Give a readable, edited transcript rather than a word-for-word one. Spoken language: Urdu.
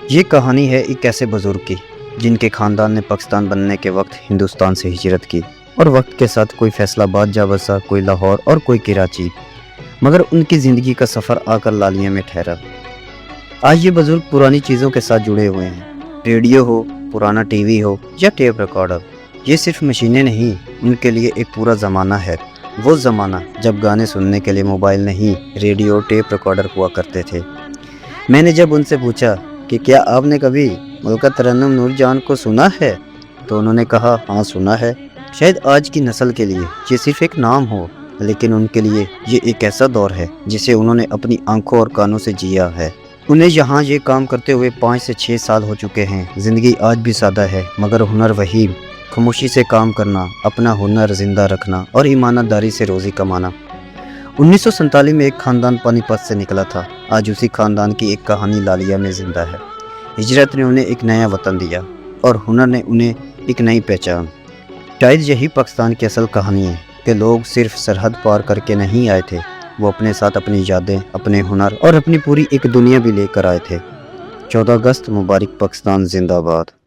یہ کہانی ہے ایک ایسے بزرگ کی جن کے خاندان نے پاکستان بننے کے وقت ہندوستان سے ہجرت کی اور وقت کے ساتھ کوئی فیصلہ آباد جا بسا، کوئی لاہور اور کوئی کراچی، مگر ان کی زندگی کا سفر آ کر لالیاں میں ٹھہرا۔ آج یہ بزرگ پرانی چیزوں کے ساتھ جڑے ہوئے ہیں، ریڈیو ہو، پرانا ٹی وی ہو یا ٹیپ ریکارڈر، یہ صرف مشینیں نہیں، ان کے لیے ایک پورا زمانہ ہے۔ وہ زمانہ جب گانے سننے کے لیے موبائل نہیں، ریڈیو ٹیپ ریکارڈر ہوا کرتے تھے۔ میں نے جب ان سے پوچھا کہ کیا آپ نے کبھی ملکہ ترنم نور جان کو سنا ہے، تو انہوں نے کہا ہاں سنا ہے۔ شاید آج کی نسل کے لیے یہ صرف ایک نام ہو، لیکن ان کے لیے یہ ایک ایسا دور ہے جسے انہوں نے اپنی آنکھوں اور کانوں سے جیا ہے۔ انہیں یہاں یہ کام کرتے ہوئے 5 سے 6 سال ہو چکے ہیں۔ زندگی آج بھی سادہ ہے، مگر ہنر وہی، خاموشی سے کام کرنا، اپنا ہنر زندہ رکھنا اور ایمانداری سے روزی کمانا۔ 1947 میں ایک خاندان پانی پت سے نکلا تھا، آج اسی خاندان کی ایک کہانی لالیہ میں زندہ ہے۔ ہجرت نے انہیں ایک نیا وطن دیا اور ہنر نے انہیں ایک نئی پہچان۔ شاید یہی پاکستان کی اصل کہانی ہے کہ لوگ صرف سرحد پار کر کے نہیں آئے تھے، وہ اپنے ساتھ اپنی یادیں، اپنے ہنر اور اپنی پوری ایک دنیا بھی لے کر آئے تھے۔ 14 اگست مبارک، پاکستان زندہ باد۔